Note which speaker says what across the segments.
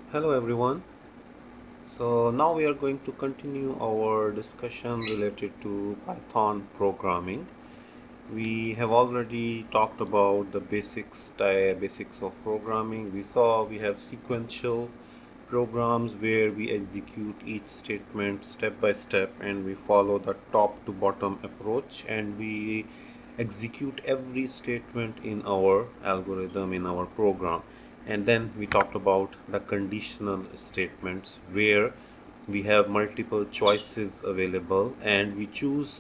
Speaker 1: Hello everyone. So now we are going to continue our discussion related to Python programming. We have already talked about the basics of programming. We saw we have sequential programs where we execute each statement step by step and we follow the top to bottom approach and we execute every statement in our algorithm in our program. And then we talked about the conditional statements where we have multiple choices available and we choose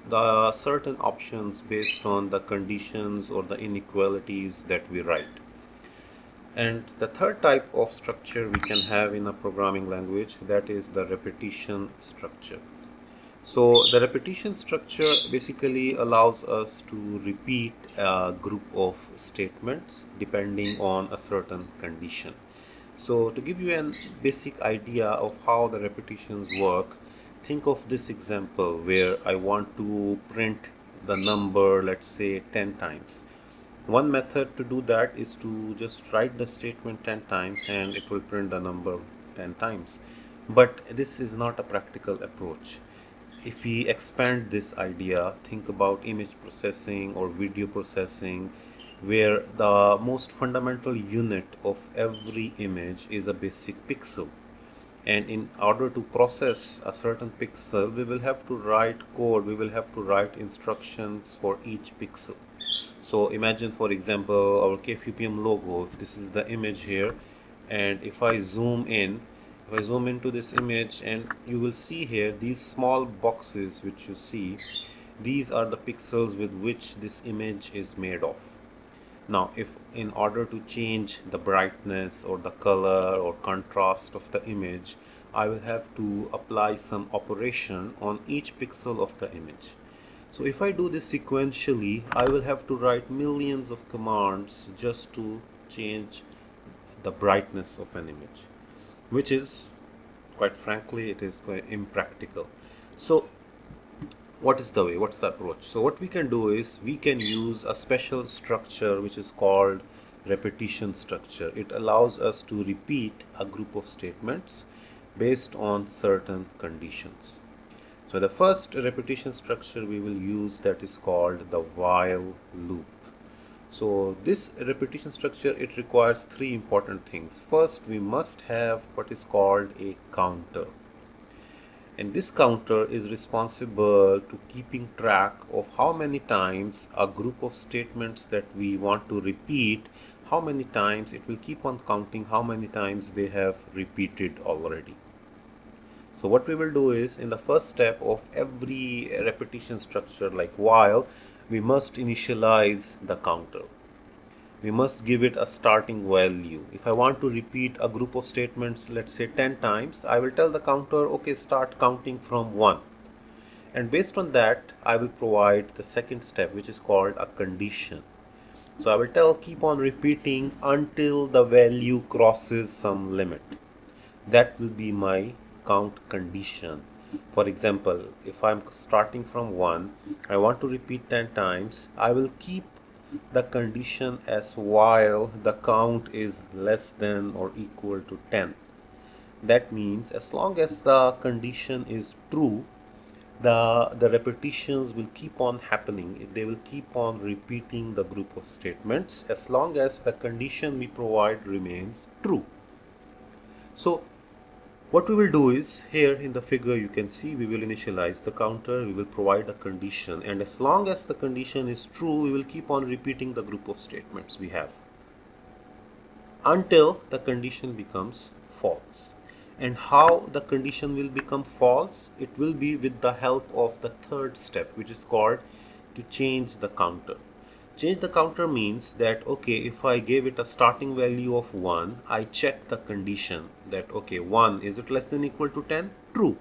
Speaker 1: the certain options based on the conditions or the inequalities that we write. And the third type of structure we can have in a programming language, that is the repetition structure. So the repetition structure basically allows us to repeat a group of statements depending on a certain condition. So to give you a basic idea of how the repetitions work, think of this example where I want to print the number, let's say 10 times. One method to do that is to just write the statement 10 times and it will print the number 10 times. But this is not a practical approach. If we expand this idea, think about image processing or video processing, where the most fundamental unit of every image is a basic pixel. And in order to process a certain pixel, we will have to write code, we will have to write instructions for each pixel. So imagine, for example, our KFUPM logo. If this is the image here, and if I zoom in, if I zoom into this image, and you will see here these small boxes which you see, these are the pixels with which this image is made of. Now, if in order to change the brightness or the color or contrast of the image, I will have to apply some operation on each pixel of the image. So if I do this sequentially, I will have to write millions of commands just to change the brightness of an image, which is, quite frankly, it is quite impractical. So what is the way? What's the approach? So what we can do is we can use a special structure which is called repetition structure. It allows us to repeat a group of statements based on certain conditions. So the first repetition structure we will use, that is called the while loop. So this repetition structure, it requires three important things. First, we must have what is called a counter. And this counter is responsible to keeping track of how many times a group of statements that we want to repeat, how many times it will keep on counting how many times they have repeated already. So what we will do is, in the first step of every repetition structure like while, we must initialize the counter. We must give it a starting value. If I want to repeat a group of statements, let's say 10 times, I will tell the counter, okay, start counting from 1. And based on that, I will provide the second step, which is called a condition. So I will tell keep on repeating until the value crosses some limit. That will be my count condition. For example, if I'm starting from 1, I want to repeat 10 times, I will keep the condition as while the count is less than or equal to 10. That means as long as the condition is true, the repetitions will keep on happening. They will keep on repeating the group of statements as long as the condition we provide remains true. So what we will do is, here in the figure you can see we will initialize the counter, we will provide a condition, and as long as the condition is true, we will keep on repeating the group of statements we have until the condition becomes false. And how the condition will become false? It will be with the help of the third step, which is called to change the counter. Change the counter means that, okay, if I gave it a starting value of 1, I check the condition that, okay, 1, is it less than equal to 10? True.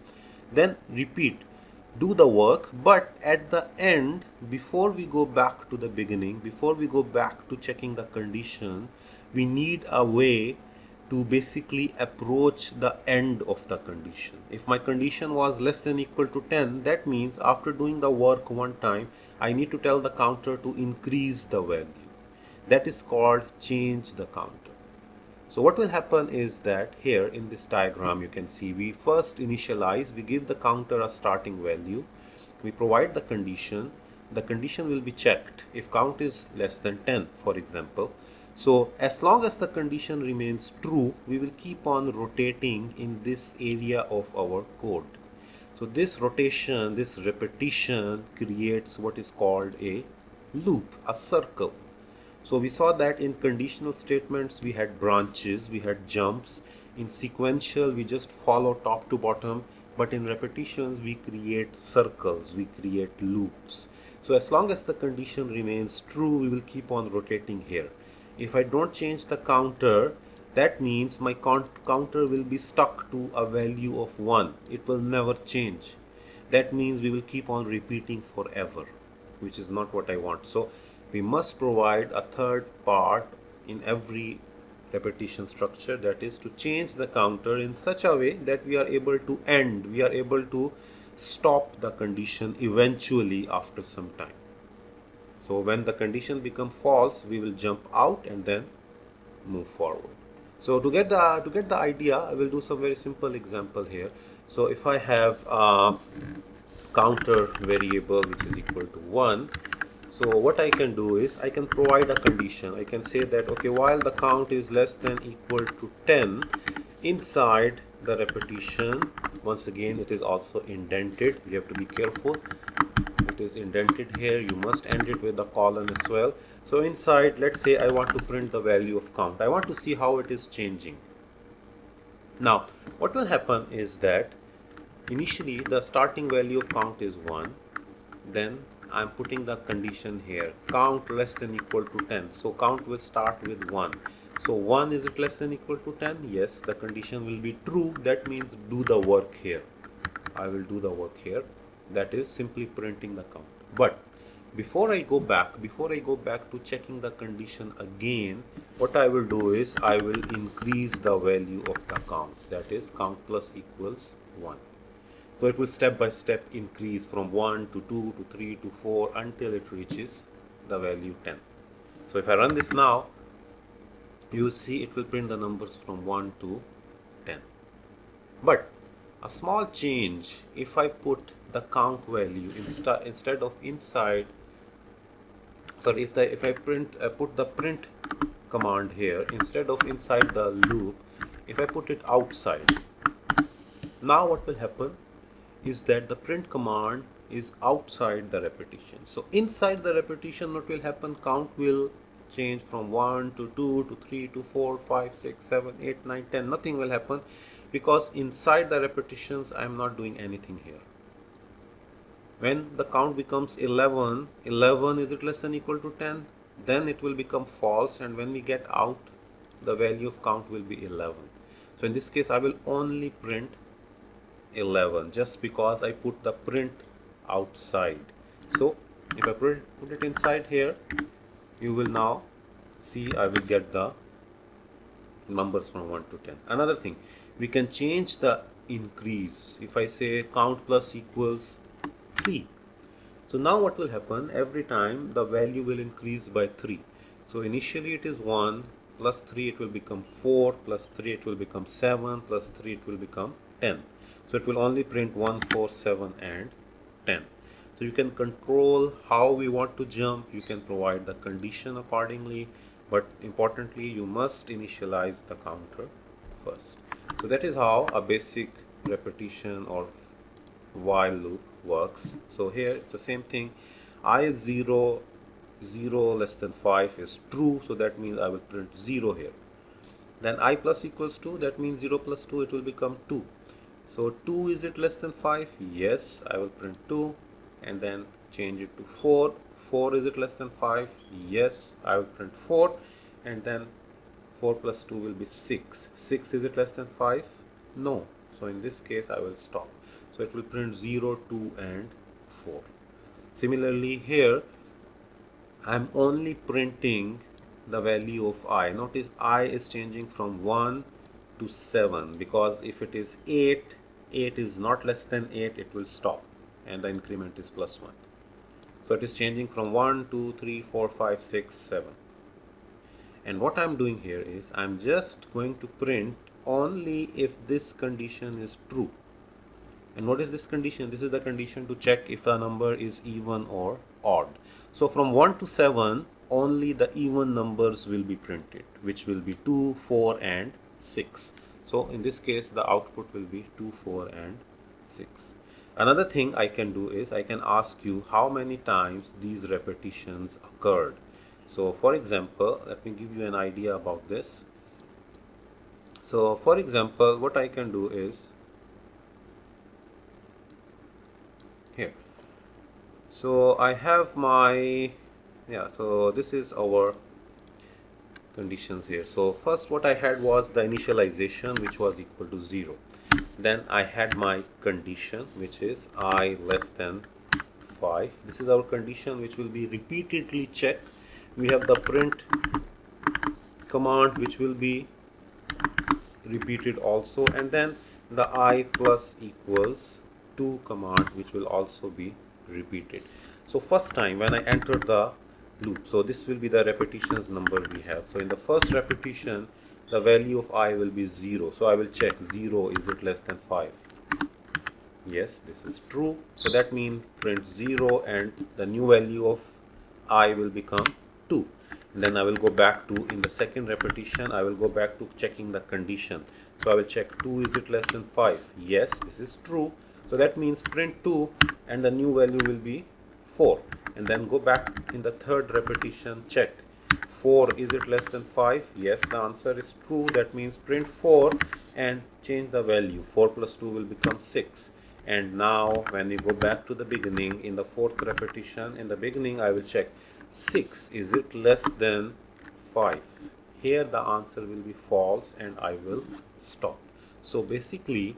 Speaker 1: Then repeat, do the work, but at the end, before we go back to the beginning, before we go back to checking the condition, we need a way to basically approach the end of the condition. If my condition was less than equal to 10, that means after doing the work one time, I need to tell the counter to increase the value. That is called change the counter. So what will happen is that here in this diagram you can see we first initialize, we give the counter a starting value, we provide the condition will be checked if count is less than 10, for example. So as long as the condition remains true, we will keep on rotating in this area of our code. So this rotation, this repetition creates what is called a loop, a circle. So we saw that in conditional statements we had branches, we had jumps. In sequential we just follow top to bottom, but in repetitions we create circles, we create loops. So as long as the condition remains true, we will keep on rotating here. If I don't change the counter, that means my counter will be stuck to a value of 1. It will never change. That means we will keep on repeating forever, which is not what I want. So we must provide a third part in every repetition structure, that is to change the counter in such a way that we are able to stop the condition eventually after some time. So when the condition becomes false, we will jump out and then move forward. So to get the idea, I will do some very simple example here. So if I have a counter variable which is equal to 1, so what I can do is I can provide a condition. I can say that okay, while the count is less than equal to 10, inside the repetition, once again it is also indented, you have to be careful, it is indented here, you must end it with a colon as well. So inside, let's say I want to print the value of count, I want to see how it is changing. Now what will happen is that initially the starting value of count is 1, then I'm putting the condition here, count less than equal to 10. So count will start with 1. So 1, is it less than equal to 10? Yes, the condition will be true. That means do the work here. I will do the work here. That is simply printing the count. But before I go back to checking the condition again, what I will do is I will increase the value of the count. That is count plus equals 1. So it will step by step increase from 1 to 2 to 3 to 4 until it reaches the value 10. So if I run this now, you will see it will print the numbers from 1 to 10. But a small change, if I put the count value instead of inside, sorry, if I put the print command here instead of inside the loop, if I put it outside, now what will happen is that the print command is outside the repetition. So inside the repetition, what will happen? Count will change from 1 to 2 to 3 to 4, 5, 6, 7, 8, 9, 10. Nothing will happen because inside the repetitions I am not doing anything here. When the count becomes 11, is it less than equal to 10? Then it will become false, and when we get out, the value of count will be 11. So in this case I will only print 11 just because I put the print outside. So if I put it inside here, you will now see I will get the numbers from 1 to 10. Another thing, we can change the increase. If I say count plus equals 3, so now what will happen? Every time the value will increase by 3. So initially it is 1, plus 3 it will become 4, plus 3 it will become 7, plus 3 it will become 10. So it will only print 1, 4, 7 and 10. So you can control how we want to jump, you can provide the condition accordingly, but importantly you must initialize the counter first. So that is how a basic repetition or while loop works. So here it's the same thing. I is 0, 0 less than 5 is true, so that means I will print 0 here. Then I plus equals 2, that means 0 plus 2 it will become 2. So 2, is it less than 5? Yes, I will print 2 and then change it to 4. 4, is it less than 5? Yes, I will print 4 and then 4 plus 2 will be 6. 6, is it less than 5? No. So in this case I will stop. So it will print 0, 2 and 4. Similarly here I am only printing the value of I. Notice I is changing from 1 to 7 because if it is 8, 8 is not less than 8, it will stop and the increment is plus 1. So it is changing from 1, 2, 3, 4, 5, 6, 7. And what I'm doing here is I'm just going to print only if this condition is true. And what is this condition? This is the condition to check if a number is even or odd. So from 1 to 7, only the even numbers will be printed, which will be 2, 4 and 6. So in this case, the output will be 2, 4 and 6. Another thing I can do is I can ask you how many times these repetitions occurred. So for example, let me give you an idea about this. So for example, what I can do is here. So I have my, so this is our conditions here. So first what I had was the initialization, which was equal to 0. Then I had my condition, which is I less than 5. This is our condition, which will be repeatedly checked. We have the print command, which will be repeated also, and then the I plus equals 2 command, which will also be repeated. So first time when I enter the loop, so this will be the repetitions number we have. So in the first repetition, the value of I will be 0. So I will check 0, is it less than 5? Yes, this is true. So that means print 0 and the new value of I will become 2. And then I will go back to, in the second repetition, I will go back to checking the condition. So I will check 2, is it less than 5? Yes, this is true. So that means print 2 and the new value will be 4. And then go back in the third repetition, check 4, is it less than 5? Yes, the answer is true. That means print 4 and change the value. 4 plus 2 will become 6. And now when we go back to the beginning, in the fourth repetition, in the beginning I will check 6, is it less than 5? Here the answer will be false and I will stop. So basically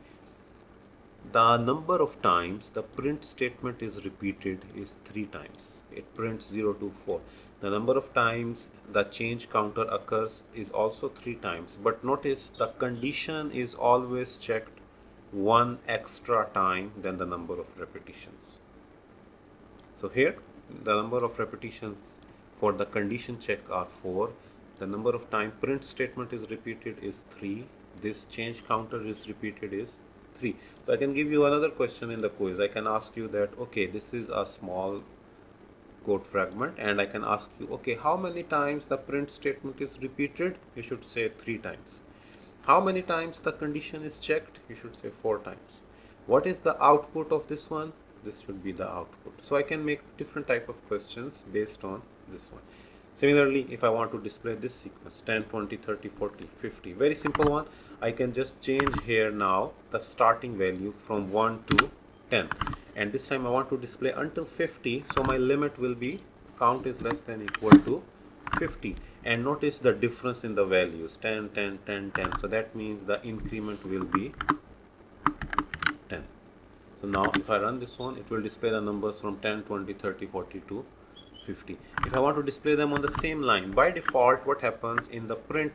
Speaker 1: the number of times the print statement is repeated is 3 times. It prints 0 to 4. The number of times the change counter occurs is also 3 times. But notice the condition is always checked 1 extra time than the number of repetitions. So here the number of repetitions for the condition check are 4. The number of time print statement is repeated is 3. This change counter is repeated is 3. So I can give you another question in the quiz. I can ask you that, okay, this is a small code fragment, and I can ask you, okay, how many times the print statement is repeated? You should say 3 times. How many times the condition is checked? You should say 4 times. What is the output of this one? This should be the output. So I can make different type of questions based on this one. Similarly, if I want to display this sequence 10, 20, 30, 40, 50, very simple one, I can just change here now the starting value from 1 to 10, and this time I want to display until 50. So my limit will be count is less than equal to 50, and notice the difference in the values 10, 10, 10, 10. So that means the increment will be 10. So now if I run this one, it will display the numbers from 10, 20, 30, 40 to 50. If I want to display them on the same line, by default what happens in the print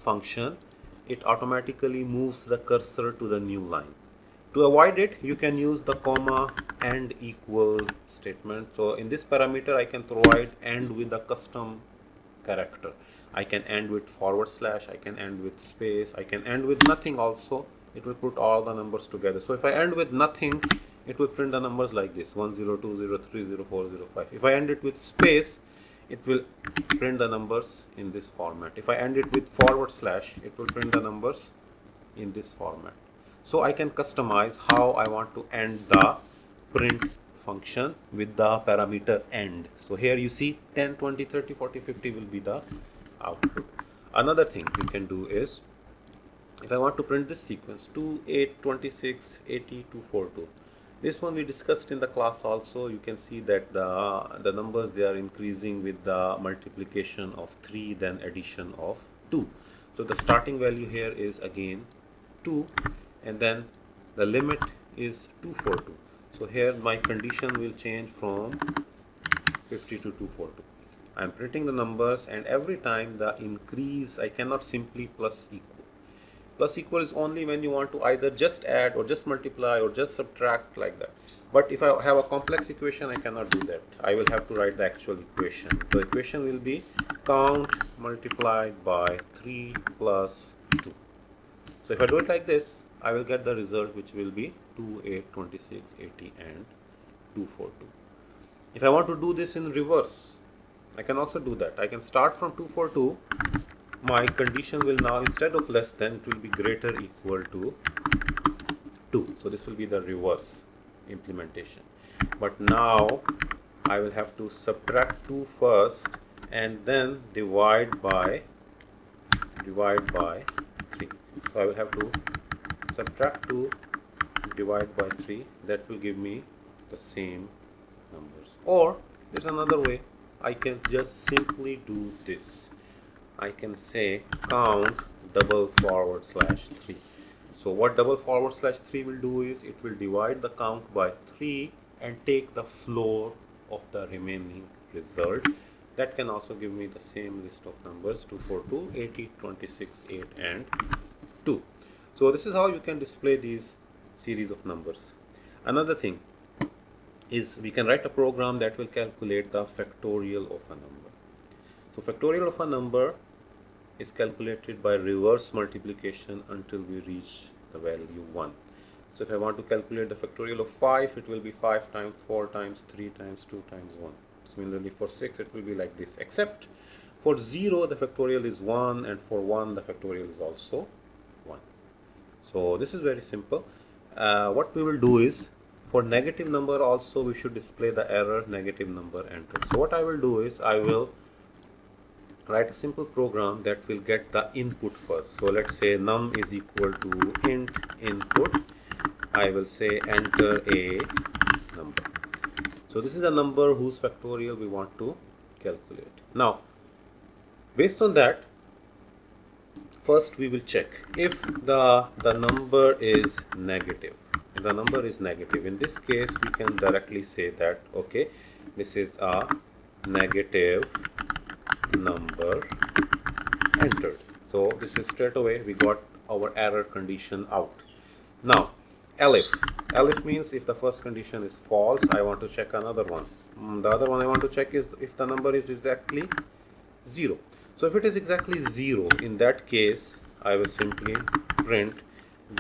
Speaker 1: function, it automatically moves the cursor to the new line. To avoid it, you can use the comma and equal statement. So in this parameter I can provide and with a custom character. I can end with forward slash, I can end with space, I can end with nothing also. It will put all the numbers together. So if I end with nothing, it will print the numbers like this 1, 0, 2, 0, 3, 0, 4, 0, 5. If I end it with space, it will print the numbers in this format. If I end it with forward slash, it will print the numbers in this format. So I can customize how I want to end the print function with the parameter end. So here you see 10, 20, 30, 40, 50 will be the output. Another thing we can do is, if I want to print this sequence 2, 8, 26, 80, 242, this one we discussed in the class also. You can see that the numbers, they are increasing with the multiplication of 3 then addition of 2. So the starting value here is again 2, and then the limit is 242. So here my condition will change from 50 to 242. I am printing the numbers, and every time the increase, I cannot simply plus equal. Plus equal is only when you want to either just add or just multiply or just subtract, like that. But if I have a complex equation, I cannot do that. I will have to write the actual equation. The equation will be count multiplied by 3 plus 2. So if I do it like this, I will get the result, which will be 2, 8, 26, 80 and 242. If I want to do this in reverse, I can also do that. I can start from 242. My condition will now, instead of less than, it will be greater equal to 2. So this will be the reverse implementation. But now I will have to subtract 2 first and then divide by 3. So I will have to subtract 2, divide by 3. That will give me the same numbers. Or there's another way. I can just simply do this. I can say count /3. So what /3 will do is it will divide the count by 3 and take the floor of the remaining result. That can also give me the same list of numbers: 242, 80, 26, 8 and 2. So this is how you can display these series of numbers. Another thing is we can write a program that will calculate the factorial of a number. So factorial of a number is calculated by reverse multiplication until we reach the value 1. So if I want to calculate the factorial of 5, it will be 5 times 4 times 3 times 2 times 1. Similarly for 6, it will be like this, except for 0 the factorial is 1, and for 1 the factorial is also 1. So this is very simple. What we will do is, for negative number also we should display the error negative number entered. So what I will do is I will write a simple program that will get the input first. So let's say num is equal to int input. I will say enter a number. So this is a number whose factorial we want to calculate. Now, based on that, first we will check if the number is negative. If the number is negative, in this case we can directly say that, okay, this is a negative number entered. So this is straight away we got our error condition out. Now elif means if the first condition is false, I want to check another one. The other one I want to check is if the number is exactly 0. So if it is exactly 0, in that case I will simply print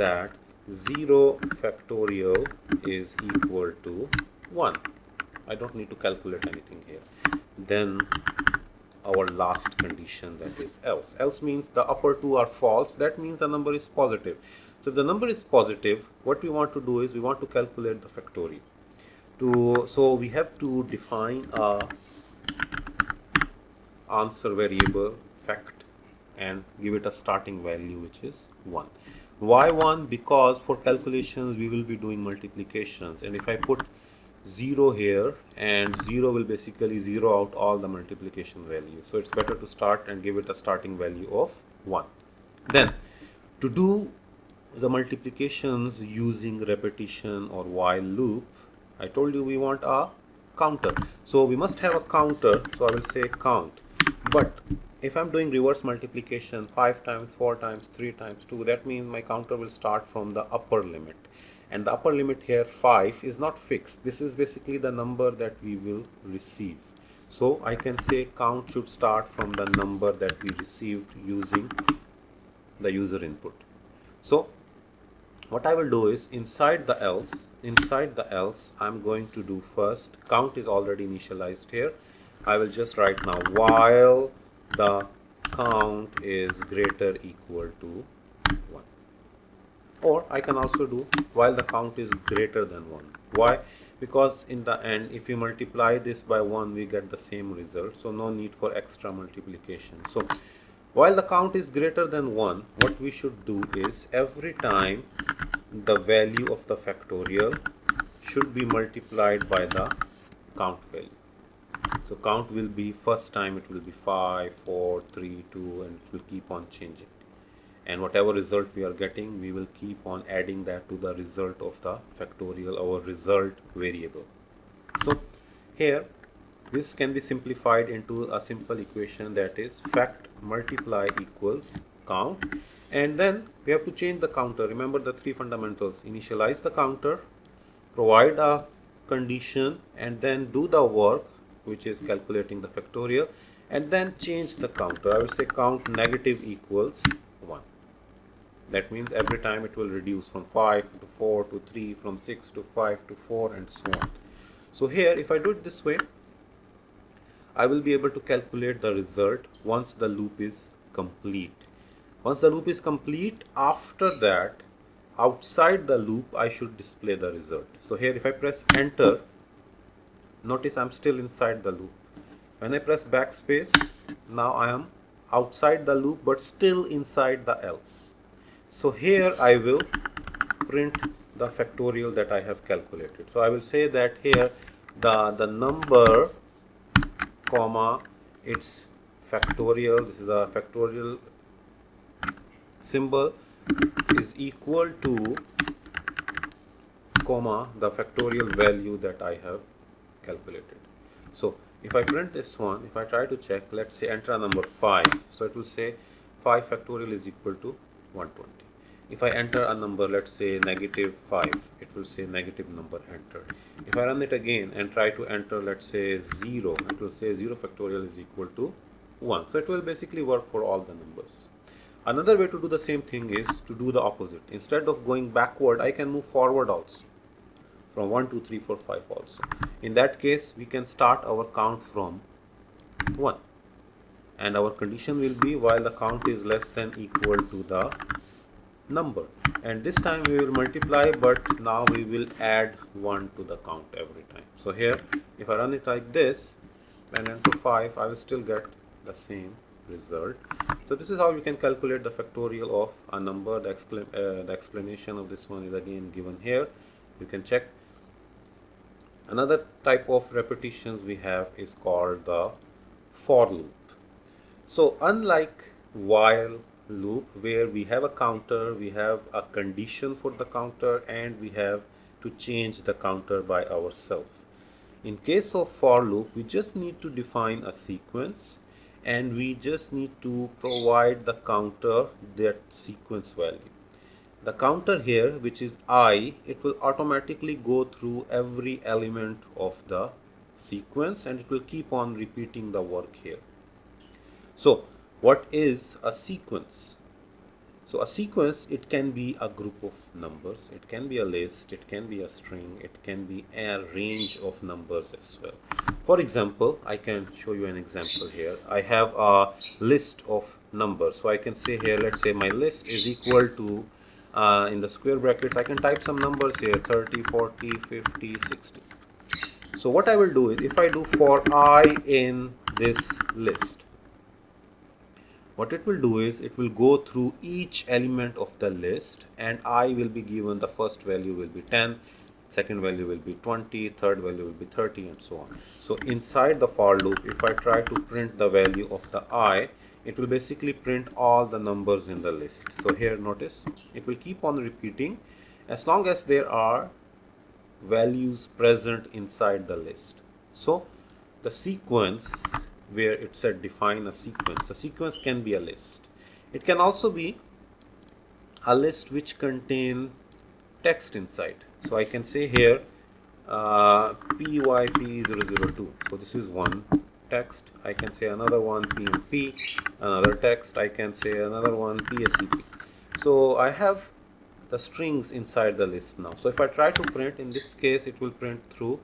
Speaker 1: that 0 factorial is equal to 1. I don't need to calculate anything here. Then our last condition, that is else. Else means the upper two are false. That means the number is positive. So if the number is positive, what we want to do is we want to calculate the factorial. So we have to define a answer variable fact and give it a starting value, which is 1. Why 1? Because for calculations we will be doing multiplications, and if I put 0 here, and 0 will basically zero out all the multiplication values. So it's better to start and give it a starting value of 1. Then to do the multiplications using repetition or while loop, I told you we want a counter. So we must have a counter. So I will say count. But if I'm doing reverse multiplication, 5 times 4 times 3 times 2, that means my counter will start from the upper limit. And the upper limit here, 5, is not fixed. This is basically the number that we will receive. So I can say count should start from the number that we received using the user input. So what I will do is inside the else, I'm going to do first, count is already initialized here. I will just write now while the count is greater equal to 1. Or I can also do while the count is greater than 1. Why? Because in the end, if we multiply this by 1, we get the same result. So no need for extra multiplication. So while the count is greater than 1, what we should do is every time the value of the factorial should be multiplied by the count value. So count will be, first time it will be 5, 4, 3, 2, and it will keep on changing. And whatever result we are getting, we will keep on adding that to the result of the factorial, our result variable. So here, this can be simplified into a simple equation, that is fact multiply equals count. And then we have to change the counter. Remember the three fundamentals: initialize the counter, provide a condition, and then do the work, which is calculating the factorial, and then change the counter. I will say count negative equals 1. That means every time it will reduce from 5 to 4 to 3, from 6 to 5 to 4, and so on. So here, if I do it this way, I will be able to calculate the result once the loop is complete. Once the loop is complete, after that, outside the loop, I should display the result. So here, if I press enter, notice I'm still inside the loop. When I press backspace, now I am outside the loop but still inside the else. So here I will print the factorial that I have calculated. So I will say that here the number comma its factorial, this is the factorial symbol, is equal to comma the factorial value that I have calculated. So if I print this one, if I try to check, let's say enter a number 5, so it will say 5 factorial is equal to 120. If I enter a number, let's say negative 5, it will say negative number entered. If I run it again and try to enter, let's say 0, it will say 0 factorial is equal to 1. So it will basically work for all the numbers. Another way to do the same thing is to do the opposite. Instead of going backward, I can move forward also, from 1, 2, 3, 4, 5 also. In that case, we can start our count from 1. And our condition will be while the count is less than equal to the number. And this time we will multiply, but now we will add 1 to the count every time. So here, if I run it like this and enter 5, I will still get the same result. So this is how you can calculate the factorial of a number. The explanation of this one is again given here. You can check. Another type of repetitions we have is called the for loop. So unlike while loop, where we have a counter, we have a condition for the counter, and we have to change the counter by ourselves. In case of for loop, we just need to define a sequence, and we just need to provide the counter that sequence value. The counter here, which is I, it will automatically go through every element of the sequence, and it will keep on repeating the work here. So what is a sequence? So a sequence, it can be a group of numbers, it can be a list, it can be a string, it can be a range of numbers as well. For example, I can show you an example here. I have a list of numbers. So I can say here, let's say my list is equal to, in the square brackets, I can type some numbers here, 30, 40, 50, 60. So what I will do is, if I do for I in this list, what it will do is, it will go through each element of the list, and I will be given the first value will be 10, second value will be 20, third value will be 30, and so on. So inside the for loop, if I try to print the value of the I, it will basically print all the numbers in the list. So here notice, it will keep on repeating as long as there are values present inside the list. So the sequence, where it said define a sequence, the sequence can be a list. It can also be a list which contain text inside. So I can say here PYP002. So this is one text. I can say another one PMP, another text. I can say another one PSEP. So I have the strings inside the list now. So if I try to print, in this case it will print through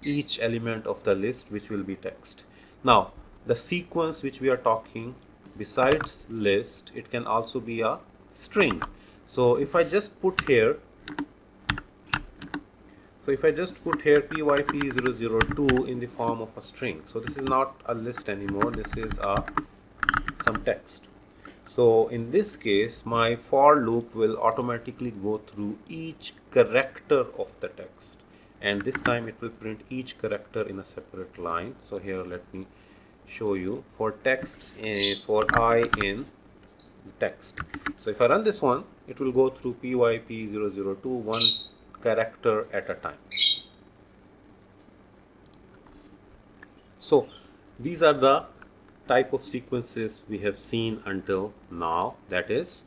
Speaker 1: each element of the list, which will be text. Now the sequence which we are talking, besides list, it can also be a string. So if I just put here, PYP002 in the form of a string, so this is not a list anymore, this is some text. So in this case, my for loop will automatically go through each character of the text, and this time it will print each character in a separate line. So here let me show you for text, for I in text. So if I run this one, it will go through PYP002 one character at a time. So these are the type of sequences we have seen until now, that is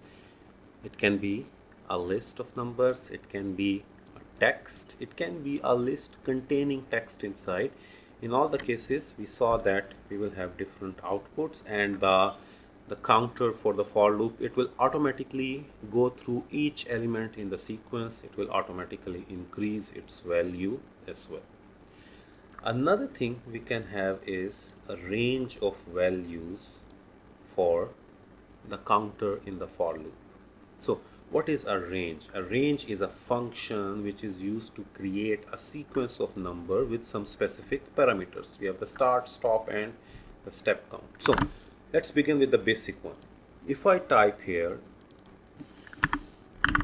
Speaker 1: It can be a list of numbers, it can be a text, it can be a list containing text inside. In all the cases, we saw that we will have different outputs, and the counter for the for loop, it will automatically go through each element in the sequence. It will automatically increase its value as well. Another thing we can have is a range of values for the counter in the for loop. So what is a range? A range is a function which is used to create a sequence of number with some specific parameters. We have the start, stop, and the step count. So let's begin with the basic one. If I type here,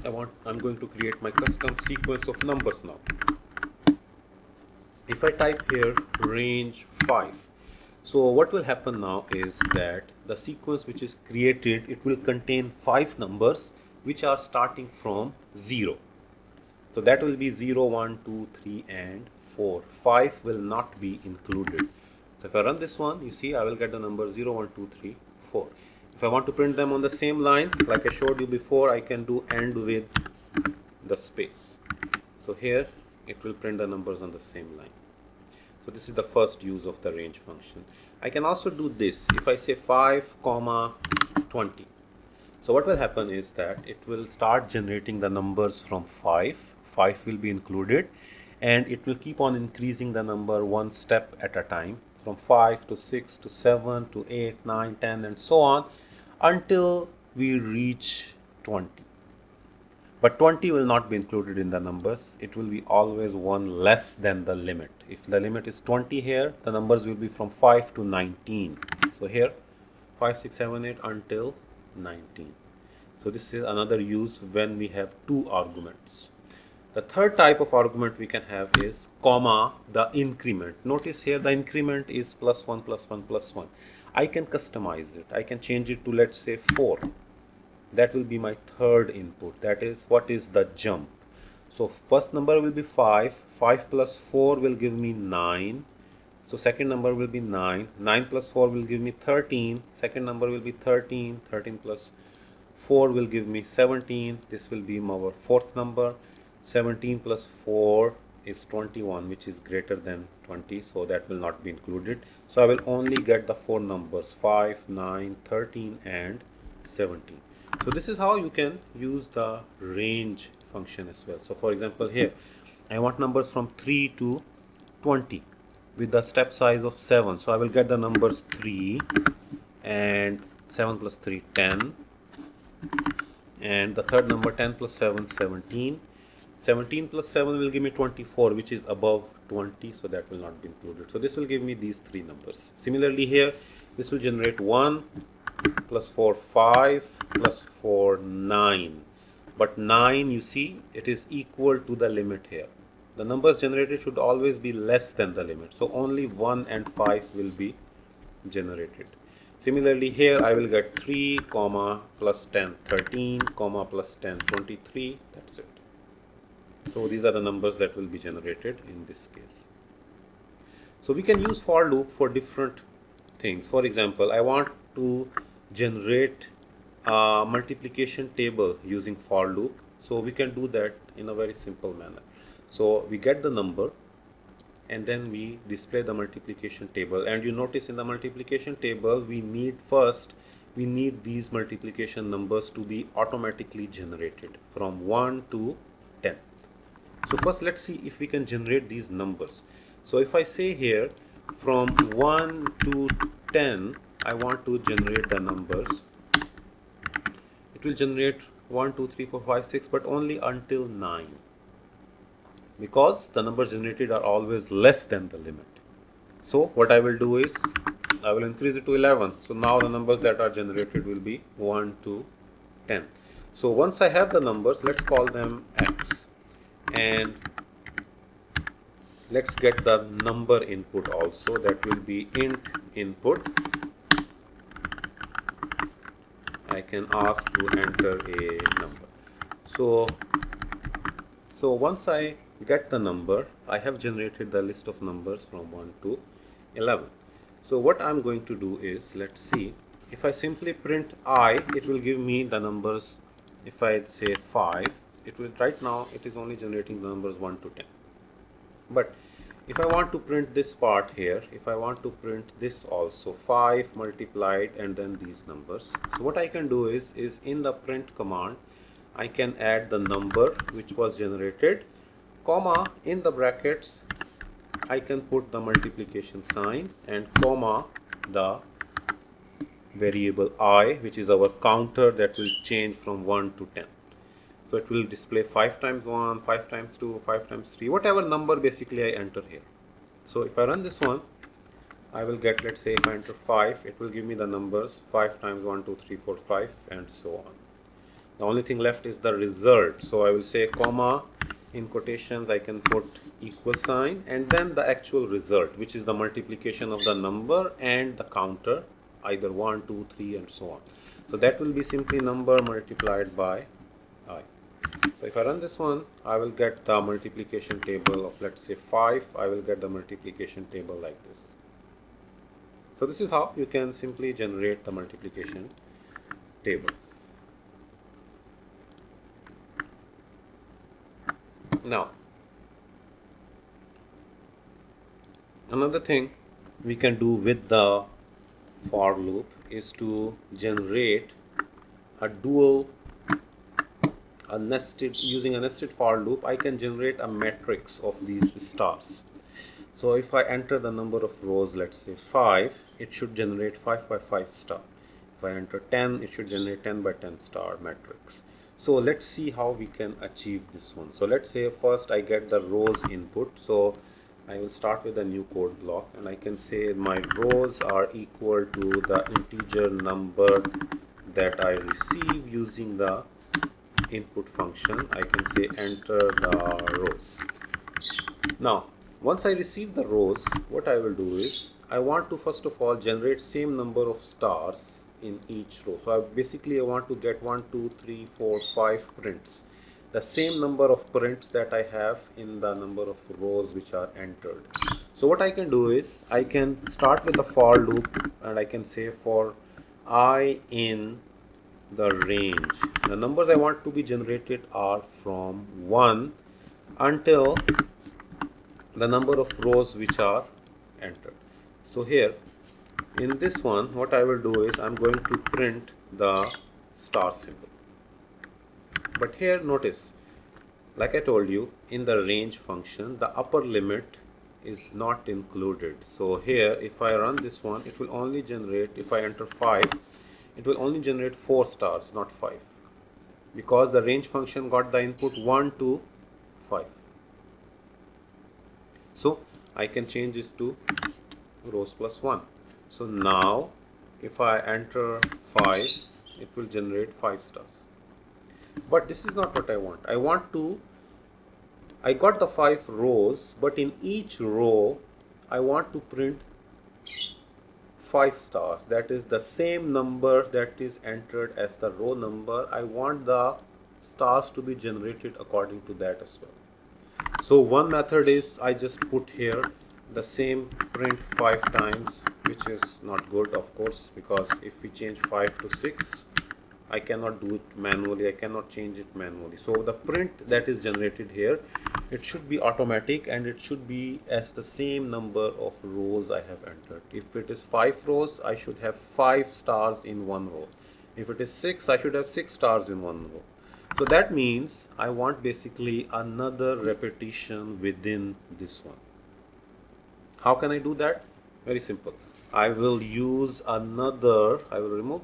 Speaker 1: I'm going to create my custom sequence of numbers now. If I type here range 5, so what will happen now is that the sequence which is created, it will contain 5 numbers which are starting from 0. So that will be 0, 1, 2, 3 and 4. 5 will not be included. So if I run this one, you see I will get the number 0, 1, 2, 3, 4. If I want to print them on the same line, like I showed you before, I can do AND with the space. So here it will print the numbers on the same line. So this is the first use of the range function. I can also do this. If I say 5, 20. So what will happen is that it will start generating the numbers from 5. 5 will be included, and it will keep on increasing the number one step at a time, from 5 to 6 to 7 to 8, 9, 10 and so on until we reach 20. But 20 will not be included in the numbers. It will be always one less than the limit. If the limit is 20 here, the numbers will be from 5 to 19. So here 5, 6, 7, 8 until 19. So this is another use when we have two arguments. The third type of argument we can have is comma the increment. Notice here the increment is +1, +1, +1. I can customize it. I can change it to, let's say, 4. That will be my third input. That is, what is the jump? So first number will be 5. 5 plus 4 will give me 9. So second number will be 9. 9 plus 4 will give me 13. Second number will be 13. 13 plus 4 will give me 17. This will be our fourth number. 17 plus 4 is 21, which is greater than 20, so that will not be included. So I will only get the four numbers 5, 9, 13 and 17. So this is how you can use the range function as well. So for example, here I want numbers from 3 to 20 with the step size of 7. So I will get the numbers 3 and 7 plus 3, 10, and the third number 10 plus 7, 17. 17 plus 7 will give me 24, which is above 20, so that will not be included. So this will give me these three numbers. Similarly here, this will generate 1 plus 4, 5 plus 4, 9. But 9, you see, it is equal to the limit here. The numbers generated should always be less than the limit. So only 1 and 5 will be generated. Similarly here, I will get 3, comma, plus 10, 13, comma, plus 10, 23. That's it. So these are the numbers that will be generated in this case. So we can use for loop for different things. For example, I want to generate a multiplication table using for loop. So we can do that in a very simple manner. So we get the number and then we display the multiplication table. And you notice in the multiplication table, we need these multiplication numbers to be automatically generated from 1 to 10. So first let's see if we can generate these numbers. So if I say here from 1 to 10, I want to generate the numbers. It will generate 1, 2, 3, 4, 5, 6, but only until 9. Because the numbers generated are always less than the limit. So what I will do is, I will increase it to 11. So now the numbers that are generated will be 1 to 10. So once I have the numbers, let's call them x. And let's get the number input also. That will be int input. I can ask to enter a number. So once I get the number, I have generated the list of numbers from 1 to 11. So what I'm going to do is, let's see, if I simply print I, it will give me the numbers if I say 5, it will, right now it is only generating the numbers 1 to 10. But if I want to print this part here, if I want to print this also, 5 multiplied and then these numbers, so what I can do is in the print command I can add the number which was generated, comma, in the brackets I can put the multiplication sign, and comma the variable I, which is our counter that will change from 1 to 10. So it will display 5 times 1, 5 times 2, 5 times 3, whatever number basically I enter here. So if I run this one, I will get, let's say if I enter 5, it will give me the numbers 5 times 1, 2, 3, 4, 5 and so on. The only thing left is the result. So I will say comma, in quotations I can put equal sign, and then the actual result, which is the multiplication of the number and the counter, either 1, 2, 3 and so on. So that will be simply number multiplied by I. So if I run this one, I will get the multiplication table of, let's say 5. I will get the multiplication table like this. So this is how you can simply generate the multiplication table. Now, another thing we can do with the for loop is to generate a dual, using a nested for loop, I can generate a matrix of these stars. So if I enter the number of rows, let's say 5, it should generate 5 by 5 star. If I enter 10, it should generate 10 by 10 star matrix. So let's see how we can achieve this one. So let's say first I get the rows input. So I will start with a new code block, and I can say my rows are equal to the integer number that I receive using the input function. I can say enter the rows. Now once I receive the rows, what I will do is I want to first of all generate same number of stars in each row. So I want to get 1, 2, 3, 4, 5 prints, the same number of prints that I have in the number of rows which are entered. So what I can do is I can start with the for loop, and I can say for I in the range, the numbers I want to be generated are from 1 until the number of rows which are entered. So here in this one, what I will do is I'm going to print the star symbol. But here notice, like I told you, in the range function the upper limit is not included. So here if I run this one, it will only generate, if I enter 5, it will only generate 4 stars, not 5, because the range function got the input 1 to 5. So I can change this to rows plus 1. So now if I enter 5, it will generate 5 stars. But this is not what I want. I got the 5 rows, but in each row I want to print 5 stars. That is the same number that is entered as the row number. I want the stars to be generated according to that as well. So one method is I just put here the same print 5 times, which is not good of course, because if we change 5 to 6, I cannot do it manually, I cannot change it manually. So the print that is generated here, it should be automatic, and it should be as the same number of rows I have entered. If it is 5 rows, I should have 5 stars in one row. If it is 6, I should have 6 stars in one row. So that means I want basically another repetition within this one. How can I do that? Very simple. I will remove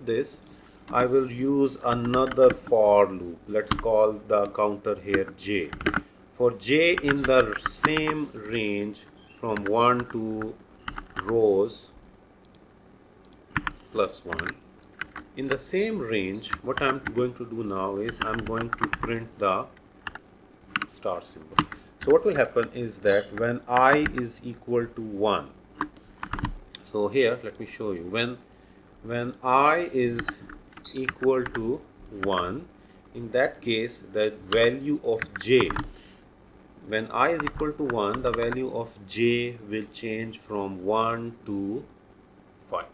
Speaker 1: this. I will use another for loop. Let's call the counter here j. For j in the same range from 1 to rows plus 1. In the same range, what I'm going to do now is I'm going to print the star symbol. So what will happen is that when I is equal to 1, so here let me show you, when I is equal to 1, in that case the value of j, when I is equal to 1, the value of j will change from 1 to 5.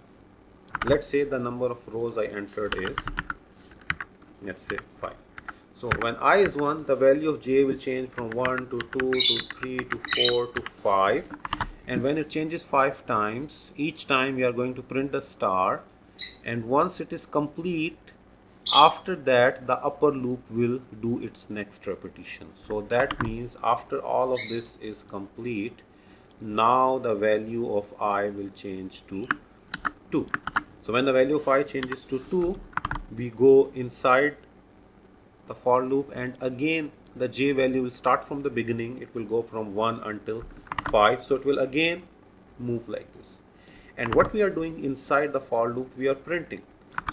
Speaker 1: Let's say the number of rows I entered is, let's say 5. So when I is 1, the value of j will change from 1 to 2 to 3 to 4 to 5. And when it changes 5 times, each time we are going to print a star. And once it is complete, after that the upper loop will do its next repetition. So that means after all of this is complete, now the value of I will change to 2. So when the value of I changes to 2, we go inside the for loop, and again the j value will start from the beginning. It will go from 1 until 5. So it will again move like this. And what we are doing inside the for loop, we are printing.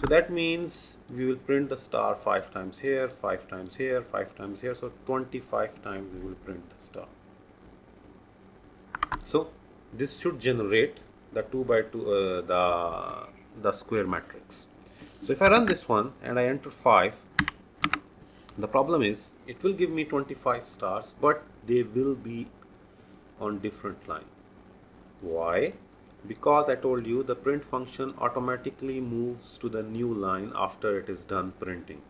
Speaker 1: So that means we will print the star 5 times here, 5 times here, 5 times here. So 25 times we will print the star. So this should generate the 2 by 2 the square matrix. So if I run this one and I enter 5, the problem is it will give me 25 stars, but they will be on different line. Why? Because I told you the print function automatically moves to the new line after it is done printing.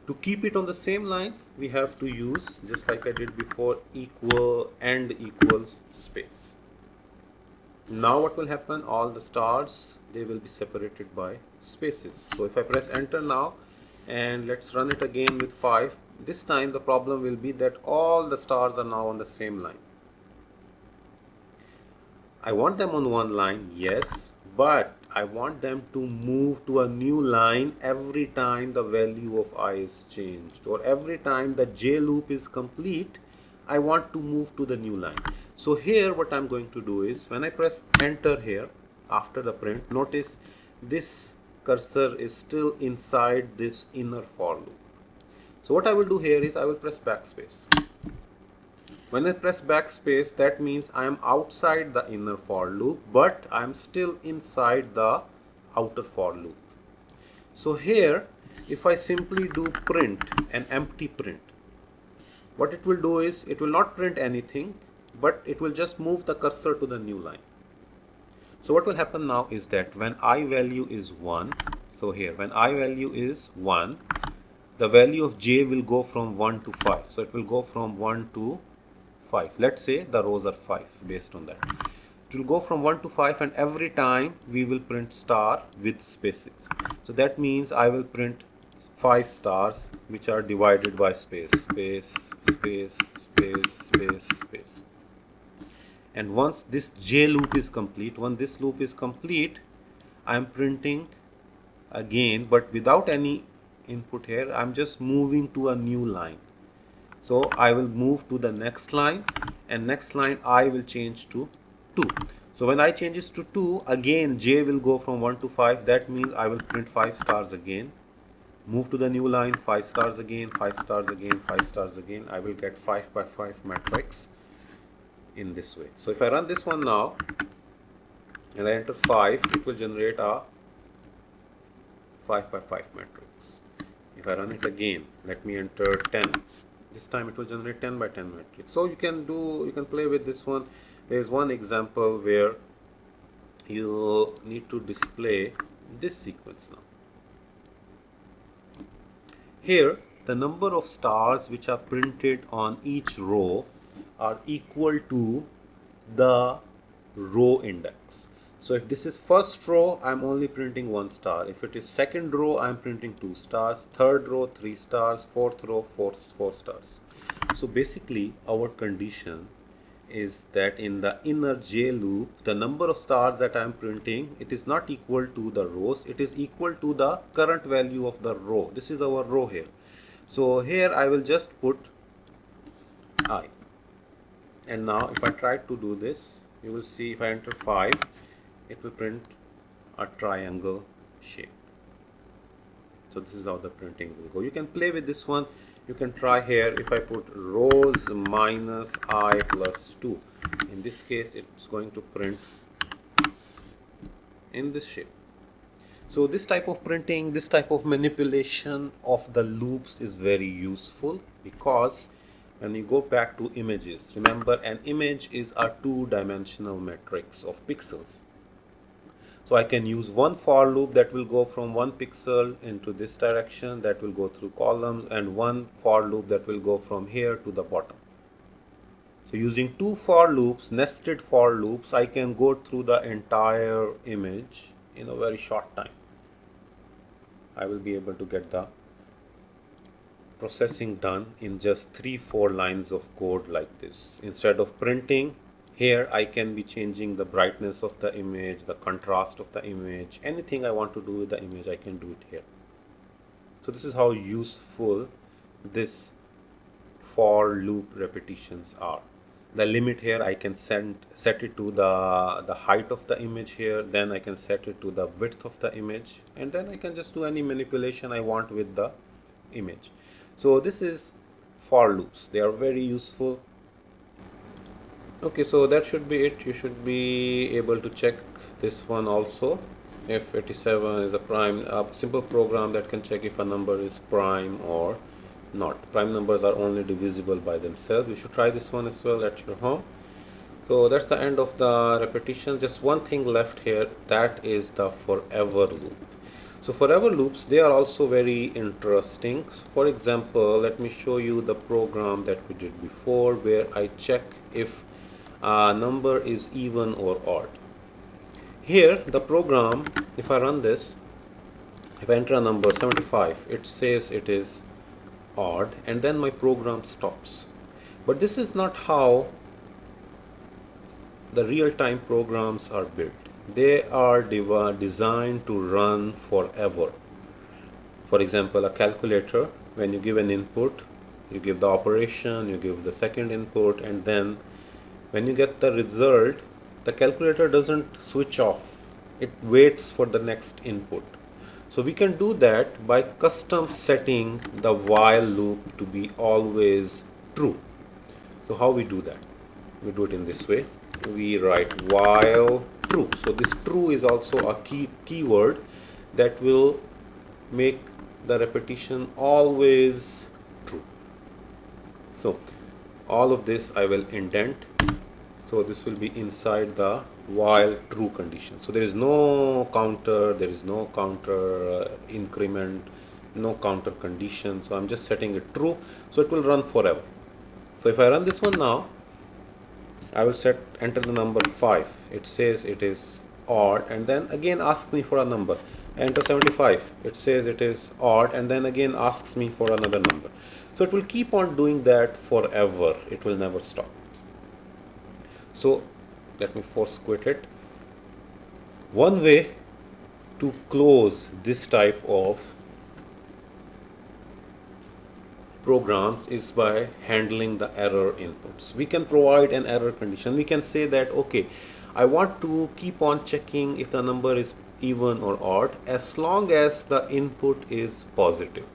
Speaker 1: To keep it on the same line, we have to use, just like I did before, equal and equals space. Now what will happen? All the stars, they will be separated by spaces. So if I press enter now and let's run it again with 5, this time the problem will be that all the stars are now on the same line. I want them on one line, yes, but I want them to move to a new line every time the value of I is changed, or every time the j loop is complete, I want to move to the new line. So here what I'm going to do is, when I press enter here after the print, notice this cursor is still inside this inner for loop. So what I will do here is I will press backspace. When I press backspace, that means I am outside the inner for loop, but I am still inside the outer for loop. So here, if I simply do print, an empty print, what it will do is, it will not print anything, but it will just move the cursor to the new line. So what will happen now is that when I value is 1, so here, when I value is 1, the value of j will go from 1 to 5. So it will go from 1 to 5. Let's say the rows are 5 based on that. It will go from 1 to 5, and every time we will print star with spaces. So that means I will print 5 stars which are divided by space, space, space, space, space, space. And once this j loop is complete, when this loop is complete, I am printing again, but without any input here. I'm just moving to a new line. So I will move to the next line, and next line I will change to 2. So when I changes to 2, again j will go from 1 to 5. That means I will print 5 stars again, move to the new line, 5 stars again, 5 stars again, 5 stars again. I will get 5 by 5 matrix in this way. So if I run this one now and I enter 5, it will generate a 5 by 5 matrix. If I run it again, let me enter 10. This time it will generate 10 by 10 matrix. So you can play with this one. There is one example where you need to display this sequence now. Here, the number of stars which are printed on each row are equal to the row index. So if this is first row, I'm only printing 1 star. If it is second row, I'm printing 2 stars. Third row, 3 stars. Fourth row, 4 stars. So basically, our condition is that in the inner j loop, the number of stars that I'm printing, it is not equal to the rows. It is equal to the current value of the row. This is our row here. So here I will just put I. And now if I try to do this, you will see if I enter 5, it will print a triangle shape. So this is how the printing will go. You can play with this one. You can try here. If I put rows minus I plus 2, in this case it's going to print in this shape. So this type of printing, this type of manipulation of the loops is very useful, because when you go back to images, remember an image is a two-dimensional matrix of pixels. So I can use one for loop that will go from one pixel into this direction, that will go through columns, and one for loop that will go from here to the bottom. So using two for loops, nested for loops, I can go through the entire image in a very short time. I will be able to get the processing done in just 3-4 lines of code like this. Instead of printing, here I can be changing the brightness of the image, the contrast of the image, anything I want to do with the image, I can do it here. So this is how useful this for loop repetitions are. The limit here I can set it to the height of the image here, then I can set it to the width of the image, and then I can just do any manipulation I want with the image. So this is for loops. They are very useful. Okay, so that should be it. You should be able to check this one also. F87 is a prime, a simple program that can check if a number is prime or not. Prime numbers are only divisible by themselves. You should try this one as well at your home. So that's the end of the repetition. Just one thing left here, that is the forever loop. So forever loops, they are also very interesting. For example, let me show you the program that we did before, where I check if a number is even or odd. Here the program, if I run this, if I enter a number 75, it says it is odd, and then my program stops. But this is not how the real-time programs are built. They are designed to run forever. For example, a calculator, when you give an input, you give the operation, you give the second input, and then when you get the result, the calculator doesn't switch off. It waits for the next input. So we can do that by custom setting the while loop to be always true. So how we do that? We do it in this way. We write while true. So this true is also a keyword that will make the repetition always true. So all of this I will indent. So this will be inside the while true condition. So there is no counter, there is no counter increment, no counter condition. So I'm just setting it true. So it will run forever. So if I run this one now, I will enter the number 5. It says it is odd, and then again asks me for a number. I enter 75. It says it is odd, and then again asks me for another number. So it will keep on doing that forever. It will never stop. So let me force quit it. One way to close this type of programs is by handling the error inputs. We can provide an error condition. We can say that, okay, I want to keep on checking if the number is even or odd as long as the input is positive.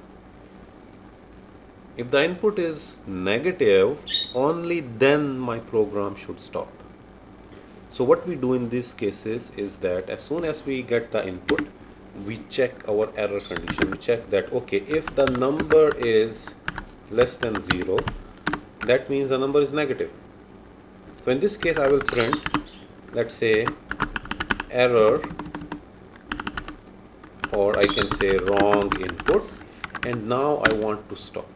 Speaker 1: If the input is negative, only then my program should stop. So what we do in these cases is that as soon as we get the input, we check our error condition. We check that, okay, if the number is less than 0, that means the number is negative. So in this case I will print, let's say, error, or I can say wrong input, and now I want to stop.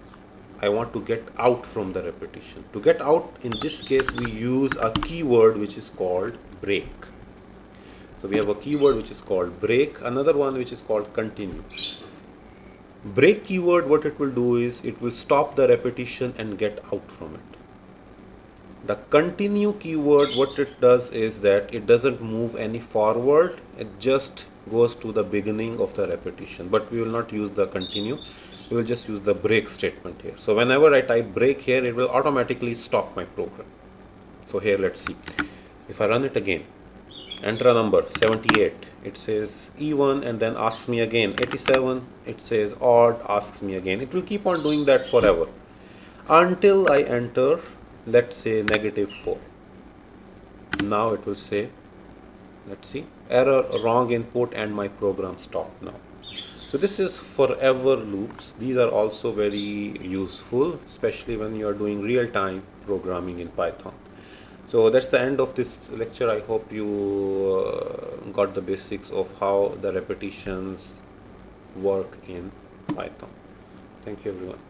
Speaker 1: I want to get out from the repetition. To get out, in this case we use a keyword which is called break. So we have a keyword which is called break, another one which is called continue. Break keyword, what it will do is it will stop the repetition and get out from it. The continue keyword, what it does is that it doesn't move any forward, it just goes to the beginning of the repetition. But we will not use the continue, we will just use the break statement here. So whenever I type break here, it will automatically stop my program. So here, let's see. If I run it again, enter a number 78, it says even, and then asks me again 87, it says odd, asks me again. It will keep on doing that forever until I enter, let's say, -4. Now it will say, let's see, error, wrong input, and my program stopped now. So this is forever loops. These are also very useful, especially when you are doing real-time programming in Python. So that's the end of this lecture. I hope you got the basics of how the repetitions work in Python. Thank you everyone.